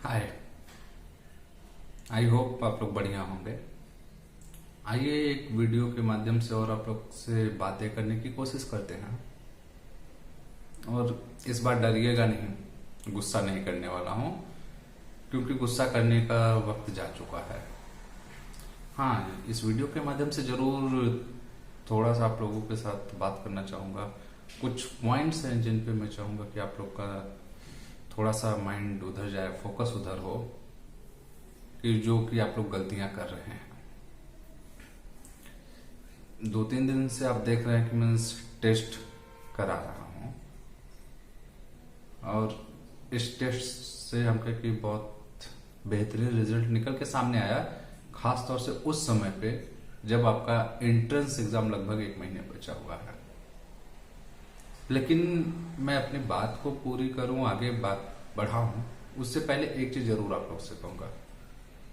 Hi. I hope आप लोग बढ़िया होंगे। आइए एक वीडियो के माध्यम से और आप लोग से बातें करने की कोशिश करते हैं। और इस बार डरिएगा नहीं, गुस्सा नहीं करने वाला हूं, क्योंकि गुस्सा करने का वक्त जा चुका है। हाँ, इस वीडियो के माध्यम से जरूर थोड़ा सा आप लोगों के साथ बात करना चाहूँगा। कुछ पॉइंट्स हैं जिन पे मैं चाहूँगा कि आप लोग का थोड़ा सा माइंड उधर जाए, फोकस उधर हो कि जो कि आप लोग गलतियां कर रहे हैं। 2-3 दिन से आप देख रहे हैं कि मैं टेस्ट करा रहा हूं, और इस टेस्ट से हम कह कि बहुत बेहतरीन रिजल्ट निकल के सामने आया, खास तौर से उस समय पे जब आपका एंट्रेंस एग्जाम लगभग 1 महीने बचा हुआ है। लेकिन मैं अपनी बात को पूरी करूं, आगे बात बढ़ाऊं, उससे पहले एक चीज जरूर आप लोग से कहूंगा।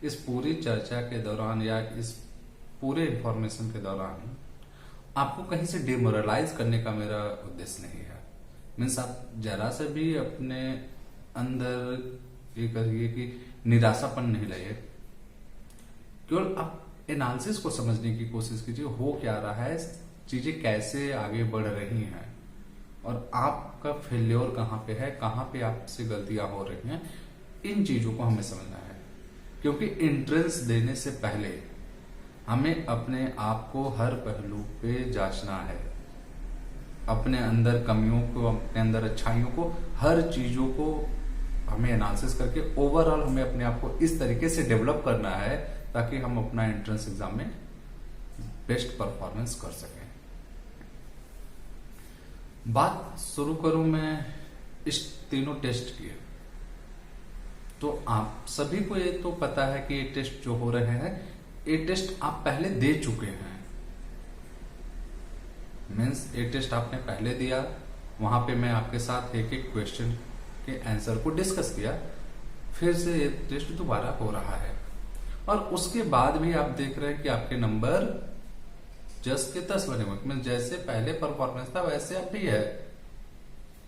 इस पूरी चर्चा के दौरान या इस पूरे इंफॉर्मेशन के दौरान आपको कहीं से डिमोरलाइज करने का मेरा उद्देश्य नहीं है। मीन्स आप जरा से भी अपने अंदर ये कहिए कि निराशापन नहीं लाइए। केवल आप एनालिसिस को समझने की कोशिश कीजिए, हो क्या रहा है, चीजें कैसे आगे बढ़ रही हैं और आपका फेल्योर कहाँ पे है, कहाँ पे आपसे गलतियां हो रही हैं। इन चीजों को हमें समझना है, क्योंकि एंट्रेंस देने से पहले हमें अपने आप को हर पहलू पे जांचना है। अपने अंदर कमियों को, अपने अंदर अच्छाइयों को, हर चीजों को हमें एनालिसिस करके ओवरऑल हमें अपने आप को इस तरीके से डेवलप करना है ताकि हम अपना एंट्रेंस एग्जाम में बेस्ट परफॉर्मेंस कर सकें। बात शुरू करूं मैं इस तीनों टेस्ट की। तो आप सभी को ये तो पता है कि ये टेस्ट जो हो रहे हैं, ये टेस्ट आप पहले दे चुके हैं। मीन्स ये टेस्ट आपने पहले दिया, वहां पे मैं आपके साथ एक एक क्वेश्चन के आंसर को डिस्कस किया, फिर से ये टेस्ट दोबारा हो रहा है। और उसके बाद भी आप देख रहे हैं कि आपके नंबर 10 के 10 बने हुए। मीन्स जैसे पहले परफॉर्मेंस था वैसे अब भी है।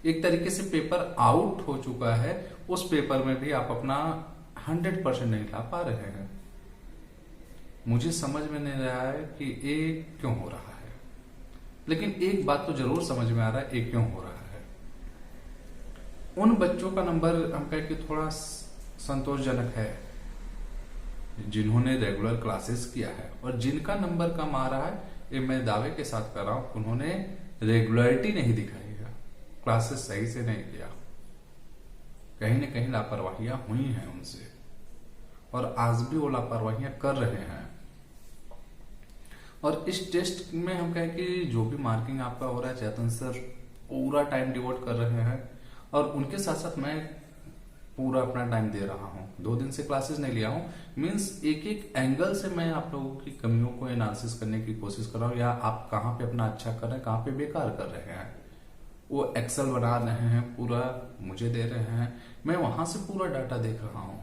एक तरीके से पेपर आउट हो चुका है, उस पेपर में भी आप अपना 100% नहीं ला पा रहे हैं। मुझे समझ में नहीं रहा है कि ये क्यों हो रहा है, लेकिन एक बात तो जरूर समझ में आ रहा है, ये क्यों हो रहा है। उन बच्चों का नंबर हम कहें कि थोड़ा संतोषजनक है जिन्होंने रेगुलर क्लासेस किया है, और जिनका नंबर कम आ रहा है, ये मैं दावे के साथ कर रहा हूं, उन्होंने रेगुलरिटी नहीं दिखाई है, क्लासेस सही से नहीं किया, कहीं न कहीं लापरवाहियां हुई हैं उनसे, और आज भी वो लापरवाहियां कर रहे हैं। और इस टेस्ट में हम कहें कि जो भी मार्किंग आपका हो रहा है, चेतन सर पूरा टाइम डिवोट कर रहे हैं, और उनके साथ साथ मैं पूरा अपना टाइम दे रहा हूं। 2 दिन से क्लासेस नहीं लिया हूं। मीन्स एक एक एंगल से मैं आप लोगों की कमियों को एनालिसिस करने की कोशिश कर रहा हूं, या आप कहां पे अपना अच्छा कर रहे हैं, कहां पे बेकार कर रहे हैं। वो एक्सेल बना रहे हैं, पूरा मुझे दे रहे हैं, मैं वहां से पूरा डाटा देख रहा हूं।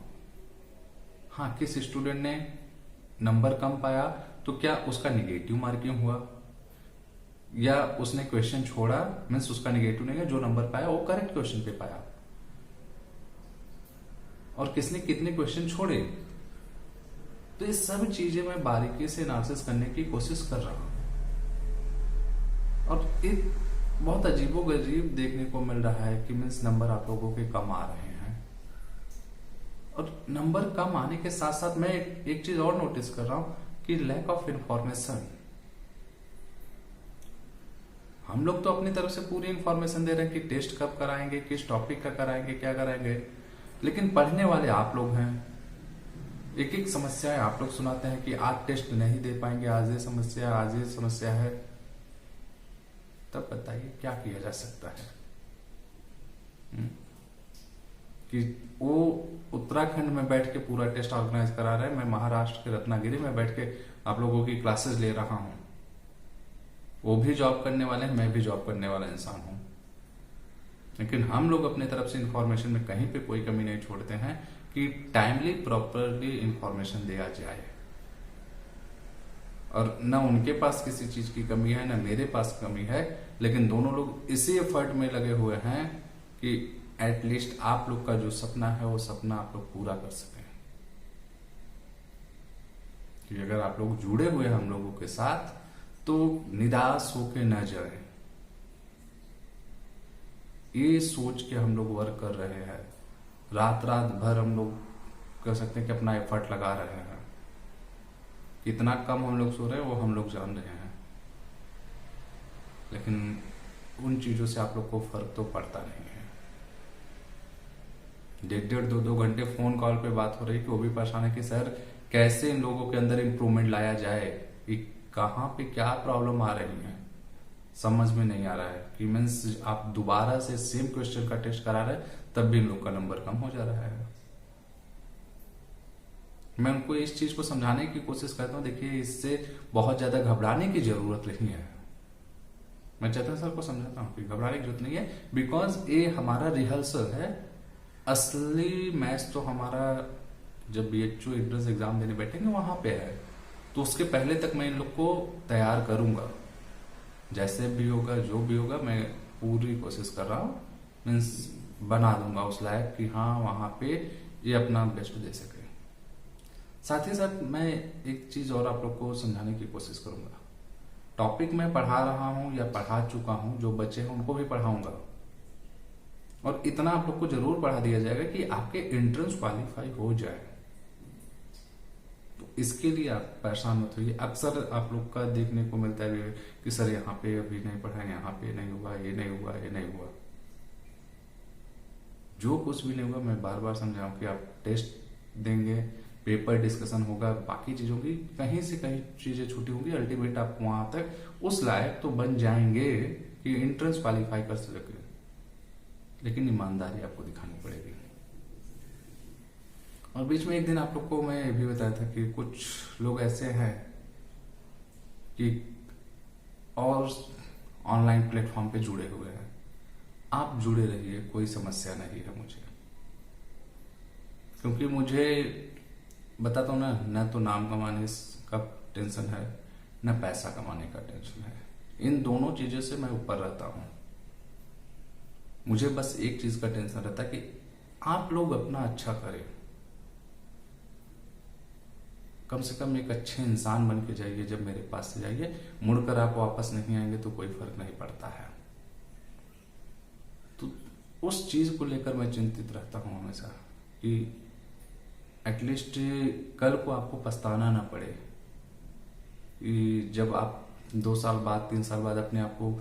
हाँ, किस स्टूडेंट ने नंबर कम पाया तो क्या उसका निगेटिव मार्किंग हुआ, या उसने क्वेश्चन छोड़ा, मीन्स उसका निगेटिव नहीं है, जो नंबर पाया वो करेक्ट क्वेश्चन पे पाया, और किसने कितने क्वेश्चन छोड़े। तो ये सब चीजें मैं बारीकी से एनालिसिस करने की कोशिश कर रहा हूं, और एक बहुत अजीबोगरीब देखने को मिल रहा है कि मीन्स नंबर आप लोगों के कम आ रहे हैं। और नंबर कम आने के साथ साथ मैं एक चीज और नोटिस कर रहा हूं कि लैक ऑफ इंफॉर्मेशन। हम लोग तो अपनी तरफ से पूरी इंफॉर्मेशन दे रहे हैं कि टेस्ट कब कराएंगे, किस टॉपिक का कराएंगे, क्या कराएंगे, लेकिन पढ़ने वाले आप लोग हैं। एक एक समस्याएं आप लोग सुनाते हैं कि आज टेस्ट नहीं दे पाएंगे, आज ये समस्या, आज ये समस्या है। तब बताइए क्या किया जा सकता है। कि वो उत्तराखंड में बैठ के पूरा टेस्ट ऑर्गेनाइज करा रहे हैं, मैं महाराष्ट्र के रत्नागिरी में बैठ के आप लोगों की क्लासेस ले रहा हूं। वो भी जॉब करने वाले हैं, मैं भी जॉब करने वाला इंसान हूं, लेकिन हम लोग अपने तरफ से इंफॉर्मेशन में कहीं पे कोई कमी नहीं छोड़ते हैं कि टाइमली प्रॉपरली इंफॉर्मेशन दिया जाए। और न उनके पास किसी चीज की कमी है, न मेरे पास कमी है, लेकिन दोनों लोग इसी एफर्ट में लगे हुए हैं कि एटलीस्ट आप लोग का जो सपना है वो सपना आप लोग पूरा कर सकें। कि अगर आप लोग जुड़े हुए हैं हम लोगों के साथ तो निराश होके न जाए। ये सोच के हम लोग वर्क कर रहे हैं, रात रात भर हम लोग कह सकते हैं कि अपना एफर्ट लगा रहे हैं। कितना कम हम लोग सो रहे हैं वो हम लोग जान रहे हैं, लेकिन उन चीजों से आप लोग को फर्क तो पड़ता नहीं है। 1.5-2 घंटे फोन कॉल पे बात हो रही है कि वो भी परेशान है कि सर कैसे इन लोगों के अंदर इम्प्रूवमेंट लाया जाए, कि कहाँ पे क्या प्रॉब्लम आ रही है समझ में नहीं आ रहा है। कि मीन्स आप दोबारा से सेम क्वेश्चन का टेस्ट करा रहे हैं तब भी इन लोग का नंबर कम हो जा रहा है। मैं उनको इस चीज को समझाने की कोशिश करता हूँ, देखिए इससे बहुत ज्यादा घबराने की जरूरत नहीं है। मैं चेतन सर को समझाता हूँ कि घबराने की जरूरत नहीं है, बिकॉज ये हमारा रिहर्सल है। असली मैच तो हमारा जब BHO एंट्रेंस एग्जाम देने बैठेंगे वहां पे है, तो उसके पहले तक मैं इन लोग को तैयार करूंगा। जैसे भी होगा जो भी होगा मैं पूरी कोशिश कर रहा हूँ, मीन्स बना दूंगा उस लायक कि हाँ वहां पे ये अपना बेस्ट दे सके। साथ ही साथ मैं एक चीज और आप लोग को समझाने की कोशिश करूंगा। टॉपिक मैं पढ़ा रहा हूं या पढ़ा चुका हूं, जो बच्चे हैं उनको भी पढ़ाऊंगा, और इतना आप लोग को जरूर पढ़ा दिया जाएगा कि आपके एंट्रेंस क्वालिफाई हो जाए। तो इसके लिए आप परेशान मत होइए। अक्सर आप लोग का देखने को मिलता है कि सर यहाँ पे अभी नहीं पढ़ा, यहाँ पे नहीं हुआ, ये नहीं हुआ, ये नहीं हुआ। जो कुछ भी नहीं हुआ मैं बार बार समझाऊं कि आप टेस्ट देंगे, पेपर डिस्कशन होगा, बाकी चीजों की कहीं से कहीं चीजें छूटी होंगी, अल्टीमेट आप वहां तक उस लायक तो बन जाएंगे कि एंट्रेंस क्वालिफाई कर सके। लेकिन ईमानदारी आपको दिखानी पड़ेगी। और बीच में एक दिन आप लोग को मैं ये भी बताया था कि कुछ लोग ऐसे हैं कि और ऑनलाइन प्लेटफॉर्म पे जुड़े हुए हैं। आप जुड़े रहिए, कोई समस्या नहीं है मुझे, क्योंकि मुझे बताता हूं ना, न तो नाम कमाने का टेंशन है, न पैसा कमाने का टेंशन है। इन दोनों चीजों से मैं ऊपर रहता हूं। मुझे बस एक चीज का टेंशन रहता है कि आप लोग अपना अच्छा करें, कम से कम एक अच्छे इंसान बन के जाइए। जब मेरे पास से जाइए, मुड़कर आप वापस नहीं आएंगे तो कोई फर्क नहीं पड़ता है। तो उस चीज को लेकर मैं चिंतित रहता हूं हमेशा कि एटलीस्ट कल को आपको पछताना ना पड़े। कि जब आप 2 साल बाद 3 साल बाद अपने आप को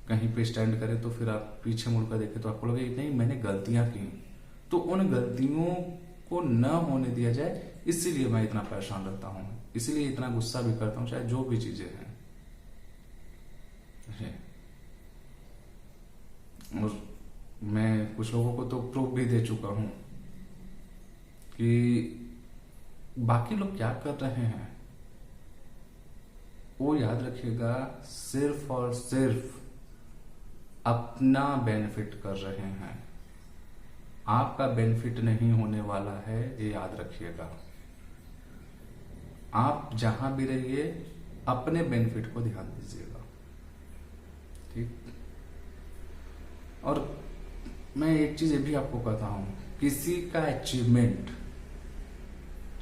कहीं पे स्टैंड करें तो फिर आप पीछे मुड़कर देखें तो आपको लगे नहीं मैंने गलतियां की। तो उन गलतियों को न होने दिया जाए, इसीलिए मैं इतना परेशान रहता हूं, इसीलिए इतना गुस्सा भी करता हूं, चाहे जो भी चीजें हैं। और मैं कुछ लोगों को तो प्रूफ भी दे चुका हूं कि बाकी लोग क्या कर रहे हैं वो याद रखिएगा, सिर्फ और सिर्फ अपना बेनिफिट कर रहे हैं। आपका बेनिफिट नहीं होने वाला है, ये याद रखिएगा। आप जहां भी रहिए अपने बेनिफिट को ध्यान दीजिएगा, ठीक। और मैं एक चीज ये भी आपको कहता हूं, किसी का अचीवमेंट,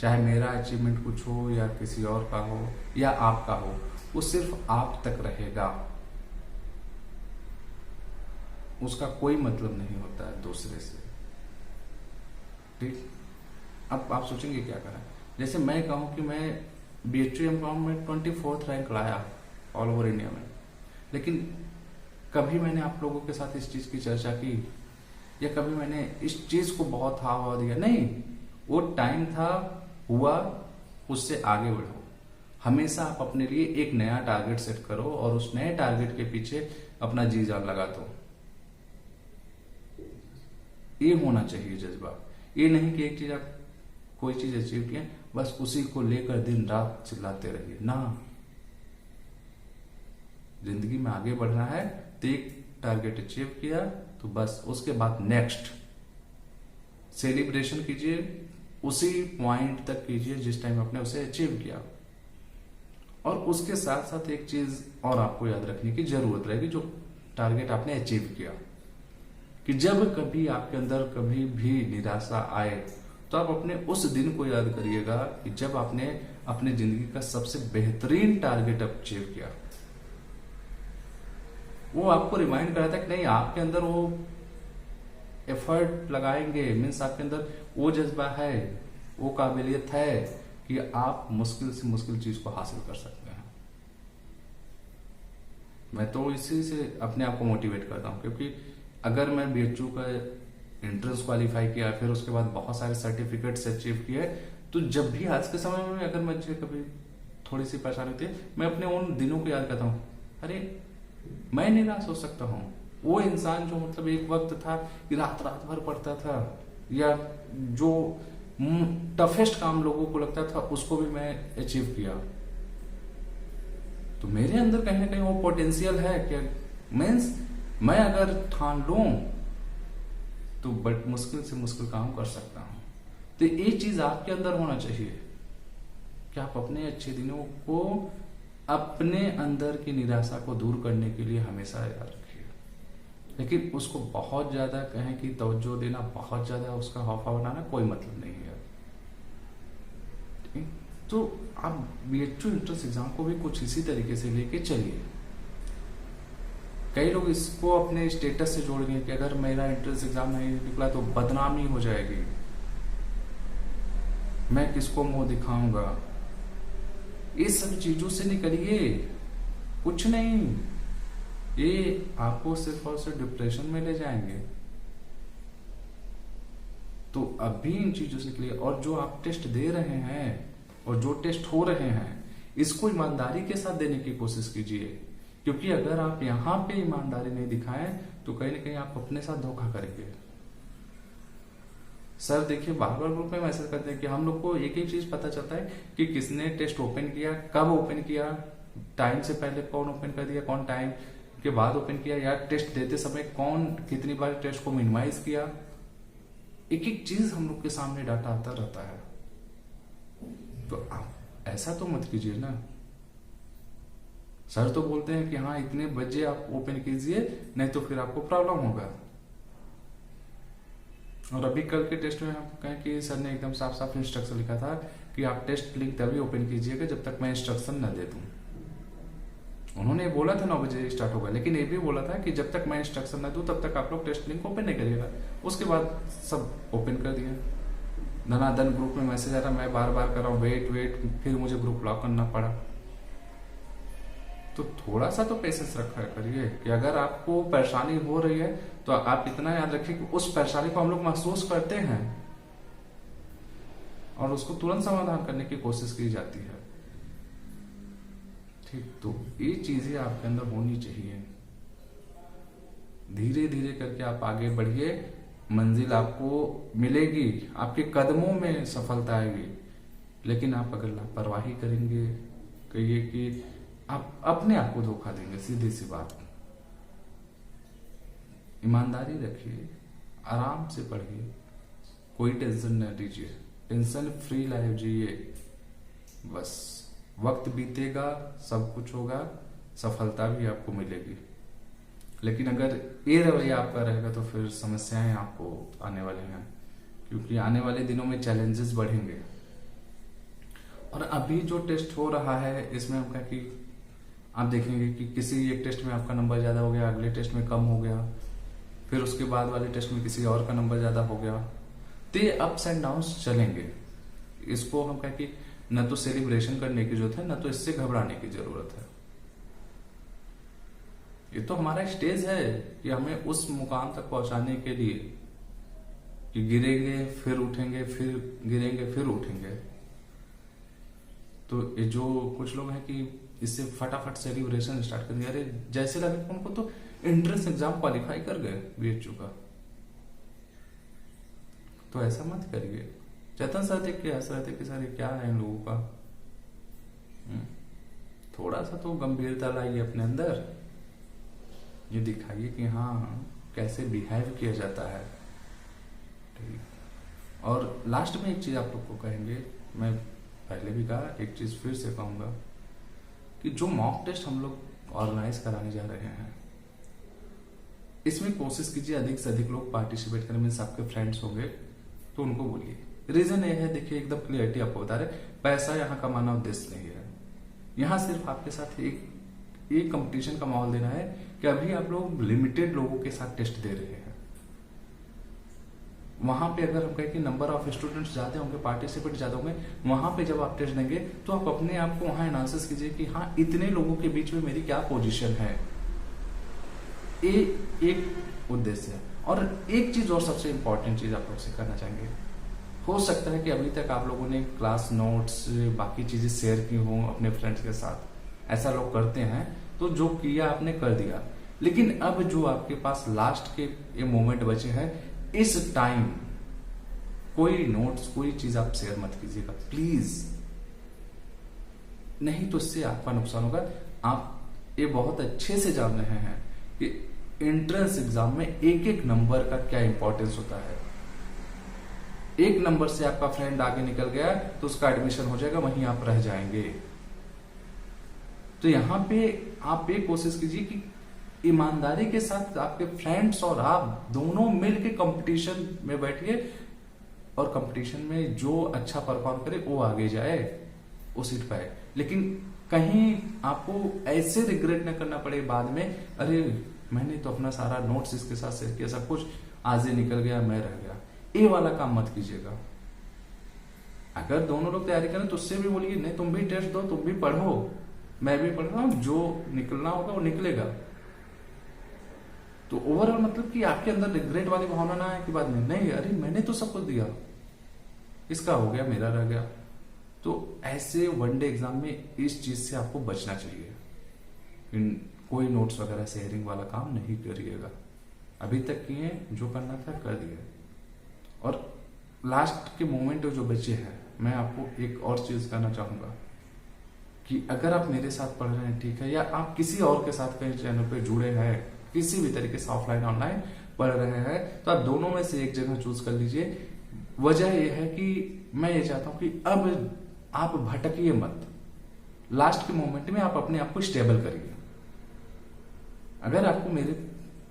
चाहे मेरा अचीवमेंट कुछ हो या किसी और का हो या आपका हो, वो सिर्फ आप तक रहेगा। उसका कोई मतलब नहीं होता है दूसरे से, ठीक। अब आप सोचेंगे क्या करें। जैसे मैं कहूं कि मैं BHO में 24th रैंक लाया ऑल ओवर इंडिया में, लेकिन कभी मैंने आप लोगों के साथ इस चीज की चर्चा की या कभी मैंने इस चीज को बहुत हाव दिया? नहीं। वो टाइम था, हुआ, उससे आगे बढ़ो। हमेशा आप अपने लिए एक नया टारगेट सेट करो और उस नए टारगेट के पीछे अपना जी जान लगा दो। ये होना चाहिए जज्बा। ये नहीं कि एक चीज आप कोई चीज अचीव किए बस उसी को लेकर दिन रात चिल्लाते रहिए ना। जिंदगी में आगे बढ़ना है तो एक टारगेट अचीव किया तो बस उसके बाद नेक्स्ट सेलिब्रेशन कीजिए, उसी पॉइंट तक कीजिए जिस टाइम आपने उसे अचीव किया। और उसके साथ साथ एक चीज और आपको याद रखने की जरूरत रहेगी, जो टारगेट आपने अचीव किया कि जब कभी आपके अंदर कभी भी निराशा आए तो आप अपने उस दिन को याद करिएगा कि जब आपने अपनी जिंदगी का सबसे बेहतरीन टारगेट अचीव किया। वो आपको रिमाइंड करा था कि नहीं, आपके अंदर वो एफर्ट लगाएंगे, मीन्स आपके अंदर वो जज्बा है, वो काबिलियत है कि आप मुश्किल से मुश्किल चीज को हासिल कर सकते हैं। मैं तो इसी से अपने आप को मोटिवेट करता हूं, क्योंकि अगर मैं बीएचयू का एंट्रेंस क्वालिफाई किया, फिर उसके बाद बहुत सारे सर्टिफिकेट्स अचीव किए, तो जब भी आज के समय में अगर मुझे कभी थोड़ी सी परेशानी होती है, मैं अपने उन दिनों को याद करता हूँ, अरे मैं निराश हो सकता हूँ। वो इंसान जो मतलब एक वक्त था कि रात रात भर पढ़ता था, या जो टफेस्ट काम लोगों को लगता था उसको भी मैं अचीव किया, तो मेरे अंदर कहीं ना कहीं वो पोटेंशियल है कि मीन्स मैं अगर ठान लूं तो बट मुश्किल से मुश्किल काम कर सकता हूं। तो ये चीज आपके अंदर होना चाहिए कि आप अपने अच्छे दिनों को, अपने अंदर की निराशा को दूर करने के लिए हमेशा याद रखिए, लेकिन उसको बहुत ज्यादा कहें कि तवज्जो देना, बहुत ज्यादा उसका हौफा बनाना कोई मतलब नहीं है। तो आप बीएचयू एंट्रेंस एग्जाम को भी कुछ इसी तरीके से लेके चलिए। कई लोग इसको अपने स्टेटस से जोड़ेंगे कि अगर मेरा एंट्रेंस एग्जाम नहीं निकला तो बदनामी हो जाएगी, मैं किसको मुंह दिखाऊंगा। ये सब चीजों से निकलिए, कुछ नहीं, ये आपको सिर्फ और सिर्फ डिप्रेशन में ले जाएंगे। तो अभी इन चीजों से निकलिए, और जो आप टेस्ट दे रहे हैं और जो टेस्ट हो रहे हैं, इसको ईमानदारी के साथ देने की कोशिश कीजिए, क्योंकि अगर आप यहां पे ईमानदारी नहीं दिखाएं तो कहीं ना कहीं आप अपने साथ धोखा करेंगे। सर देखिए, बार बार ग्रुप में मैसेज करते हैं कि हम लोग को एक ही चीज पता चलता है कि किसने टेस्ट ओपन किया, कब ओपन किया, टाइम से पहले कौन ओपन कर दिया, कौन टाइम के बाद ओपन किया, या टेस्ट देते समय कौन कितनी बार टेस्ट को मिनिमाइज किया। एक एक चीज हम लोग के सामने डाटा आता रहता है। तो आप ऐसा तो मत कीजिए ना। सर तो बोलते हैं कि हाँ इतने बजे आप ओपन कीजिए, नहीं तो फिर आपको प्रॉब्लम होगा। और अभी कल के टेस्ट में हम कहें कि सर ने एकदम साफ साफ इंस्ट्रक्शन लिखा था कि आप टेस्ट लिंक तभी ओपन कीजिएगा जब तक मैं इंस्ट्रक्शन न दे दूं। उन्होंने बोला था 9 बजे स्टार्ट होगा, लेकिन ये भी बोला था कि जब तक मैं इंस्ट्रक्शन न दूं तब तक आप लोग टेस्ट लिंक ओपन नहीं करिएगा। उसके बाद सब ओपन कर दिया। धनाधन ग्रुप में मैसेज आ रहा, मैं बार बार कर रहा हूँ वेट, फिर मुझे ग्रुप लॉक करना पड़ा। तो थोड़ा सा तो पेशेंस रखा करिए कि अगर आपको परेशानी हो रही है तो आप इतना याद रखिए कि उस परेशानी को हम लोग महसूस करते हैं और उसको तुरंत समाधान करने की कोशिश की जाती है। ठीक, तो ये चीजें आपके अंदर होनी चाहिए। धीरे धीरे करके आप आगे बढ़िए, मंजिल आपको मिलेगी, आपके कदमों में सफलता आएगी। लेकिन आप अगर लापरवाही करेंगे, कहिए कि आप अपने आप को धोखा देंगे, सीधी सी बात। ईमानदारी रखिए, आराम से पढ़िए, कोई टेंशन न लीजिए, टेंशन फ्री लाइफ जिए। बस वक्त बीतेगा, सब कुछ होगा, सफलता भी आपको मिलेगी। लेकिन अगर ये रवैया आपका रहेगा तो फिर समस्याएं आपको आने वाली हैं, क्योंकि आने वाले दिनों में चैलेंजेस बढ़ेंगे। और अभी जो टेस्ट हो रहा है इसमें हम कि आप देखेंगे कि किसी एक टेस्ट में आपका नंबर ज्यादा हो गया, अगले टेस्ट में कम हो गया, फिर उसके बाद वाले टेस्ट में किसी और का नंबर ज्यादा हो गया। तो ये अप्स एंड डाउन्स चलेंगे। इसको हम कि न तो सेलिब्रेशन करने की जरूरत है, न तो इससे घबराने की जरूरत है। ये तो हमारा स्टेज है कि हमें उस मुकाम तक पहुंचाने के लिए कि गिरेंगे फिर उठेंगे, फिर गिरेंगे फिर उठेंगे। तो ये जो कुछ लोग हैं कि इससे फटाफट सेलिब्रेशन स्टार्ट कर दिया, अरे जैसे लगे उनको तो एंट्रेंस एग्जाम क्वालिफाई कर गए बीएचयू का। तो ऐसा मत करिए। चेतन सर देख के हंस रहे थे कि सर ये क्या है इन लोगों का। थोड़ा सा तो गंभीरता लाइए अपने अंदर, ये दिखाइए कि हाँ कैसे बिहेव किया जाता है। ठीक। और लास्ट में एक चीज आप लोग को कहेंगे, मैं पहले भी कहा, एक चीज फिर से कहूंगा कि जो मॉक टेस्ट हम लोग ऑर्गेनाइज कराने जा रहे हैं, इसमें कोशिश कीजिए अधिक से अधिक लोग पार्टिसिपेट करें, मीन्स आपके फ्रेंड्स होंगे तो उनको बोलिए। रीजन ये है, देखिए एकदम क्लियरिटी आपको बता रहे, पैसा यहाँ कमाना उद्देश्य नहीं है। यहाँ सिर्फ आपके साथ एक कंपटीशन का माहौल देना है कि अभी आप लोग लिमिटेड लोगों के साथ टेस्ट दे रहे हैं। वहां पे अगर हम कहें कि नंबर ऑफ स्टूडेंट्स ज्यादा होंगे, पार्टिसिपेट ज्यादा होंगे, वहां पे जब आप टेस्ट देंगे तो आप अपने आप को वहां एनालिसिस कीजिए कि हाँ इतने लोगों के बीच में मेरी क्या पोजीशन है। एक उद्देश्य है। और एक चीज और सबसे इंपॉर्टेंट चीज आप लोग से करना चाहेंगे, हो सकता है कि अभी तक आप लोगों ने क्लास नोट्स बाकी चीजें शेयर की हों अपने फ्रेंड्स के साथ, ऐसा लोग करते हैं, तो जो किया आपने कर दिया, लेकिन अब जो आपके पास लास्ट के ये मोमेंट बचे हैं, इस टाइम कोई नोट्स कोई चीज आप शेयर मत कीजिएगा प्लीज, नहीं तो इससे आपका नुकसान होगा। आप ये बहुत अच्छे से जान रहे हैं कि एंट्रेंस एग्जाम में एक एक नंबर का क्या इंपॉर्टेंस होता है। एक नंबर से आपका फ्रेंड आगे निकल गया तो उसका एडमिशन हो जाएगा, वहीं आप रह जाएंगे। तो यहां पे आप ये कोशिश कीजिए कि ईमानदारी के साथ आपके फ्रेंड्स और आप दोनों मिलकर कंपटीशन में बैठिए, और कंपटीशन में जो अच्छा परफॉर्म करे वो आगे जाए, वो सीट पाए। लेकिन कहीं आपको ऐसे रिग्रेट न करना पड़े बाद में, अरे मैंने तो अपना सारा नोट्स इसके साथ शेयर किया, सब कुछ आज ही निकल गया, मैं रह गया। ये वाला काम मत कीजिएगा। अगर दोनों लोग तैयारी करें तो उससे भी बोलिए नहीं तुम भी टेस्ट दो, तुम भी पढ़ो, मैं भी पढ़ रहा हूं, जो निकलना होगा वो निकलेगा। तो ओवरऑल मतलब कि आपके अंदर रिग्रेट वाली भावना ना आए कि बाद में नहीं अरे मैंने तो सब कुछ दिया, इसका हो गया मेरा रह गया। तो ऐसे वनडे एग्जाम में इस चीज से आपको बचना चाहिए। कोई नोट्स वगैरह शेयरिंग वाला काम नहीं करिएगा। अभी तक किए, जो करना था कर दिए। और लास्ट के मोमेंट जो बचे हैं, मैं आपको एक और चीज कहना चाहूंगा कि अगर आप मेरे साथ पढ़ रहे हैं, ठीक है, या आप किसी और के साथ कहीं चैनल पे जुड़े हैं, किसी भी तरीके से ऑफलाइन ऑनलाइन पढ़ रहे हैं, तो आप दोनों में से एक जगह चूज कर लीजिए। वजह यह है कि मैं ये चाहता हूं कि अब आप भटकिए मत। लास्ट के मोमेंट में आप अपने आप को स्टेबल करिए। अगर आपको मेरे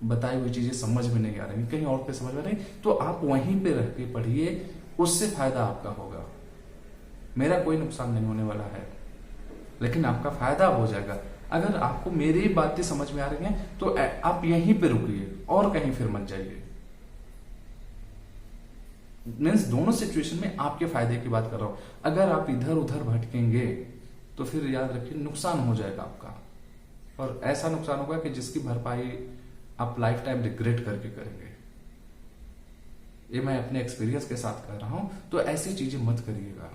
बताई हुई चीजें समझ में नहीं आ रही, कहीं और पे समझ में नहीं, तो आप वहीं पे रह के पढ़िए, उससे फायदा आपका होगा। मेरा कोई नुकसान नहीं होने वाला है, लेकिन आपका फायदा हो जाएगा। अगर आपको मेरी बातें समझ में आ रही हैं तो आप यहीं पे रुकिए और कहीं फिर मत जाइए। मीन्स दोनों सिचुएशन में आपके फायदे की बात कर रहा हूं। अगर आप इधर उधर भटकेंगे तो फिर याद रखिए नुकसान हो जाएगा आपका, और ऐसा नुकसान होगा कि जिसकी भरपाई आप लाइफ टाइम रिग्रेट करके करेंगे। ये मैं अपने एक्सपीरियंस के साथ कह रहा हूं, तो ऐसी चीजें मत करिएगा।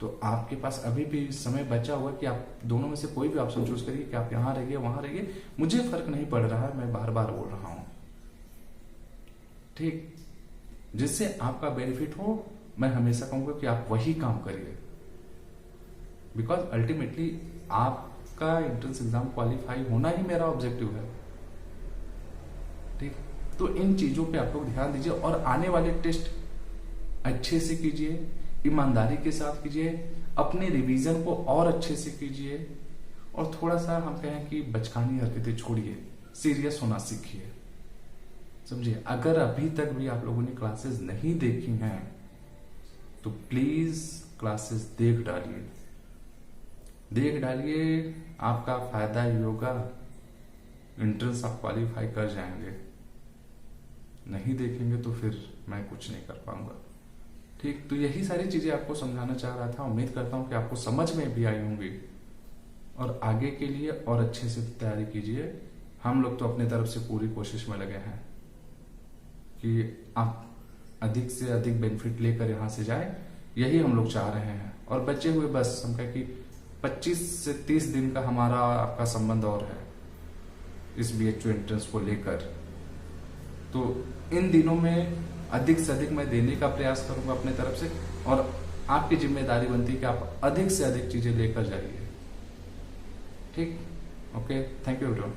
तो आपके पास अभी भी समय बचा हुआ कि आप दोनों में से कोई भी ऑप्शन चूज करिए कि आप यहां रहिए वहां रहिए, मुझे फर्क नहीं पड़ रहा है, मैं बार बार बोल रहा हूं, ठीक, जिससे आपका बेनिफिट हो। मैं हमेशा कहूंगा कि आप वही काम करिए, बिकॉज अल्टीमेटली आपका एंट्रेंस एग्जाम क्वालिफाई होना ही मेरा ऑब्जेक्टिव है, ठीक। तो इन चीजों पे आप लोग ध्यान दीजिए और आने वाले टेस्ट अच्छे से कीजिए, ईमानदारी के साथ कीजिए, अपने रिवीजन को और अच्छे से कीजिए, और थोड़ा सा हम कहें कि बचकानी हरकतें छोड़िए, सीरियस होना सीखिए, समझिए। अगर अभी तक भी आप लोगों ने क्लासेस नहीं देखी हैं तो प्लीज क्लासेस देख डालिए, आपका फायदा ही होगा, एंट्रेंस आप क्वालिफाई कर जाएंगे। नहीं देखेंगे तो फिर मैं कुछ नहीं कर पाऊंगा, ठीक। तो यही सारी चीजें आपको समझाना चाह रहा था। उम्मीद करता हूं कि आपको समझ में भी आई होंगी, और आगे के लिए और अच्छे से तैयारी कीजिए। हम लोग तो अपने तरफ से पूरी कोशिश में लगे हैं कि आप अधिक से अधिक बेनिफिट लेकर यहां से जाए, यही हम लोग चाह रहे हैं। और बचे हुए बस हम कहें कि 25 से 30 दिन का हमारा आपका संबंध और है इस BHU एंट्रेंस को लेकर। तो इन दिनों में अधिक से अधिक मैं देने का प्रयास करूंगा अपने तरफ से, और आपकी जिम्मेदारी बनती है कि आप अधिक से अधिक चीजें लेकर जाइए, ठीक। Okay, thank you everyone.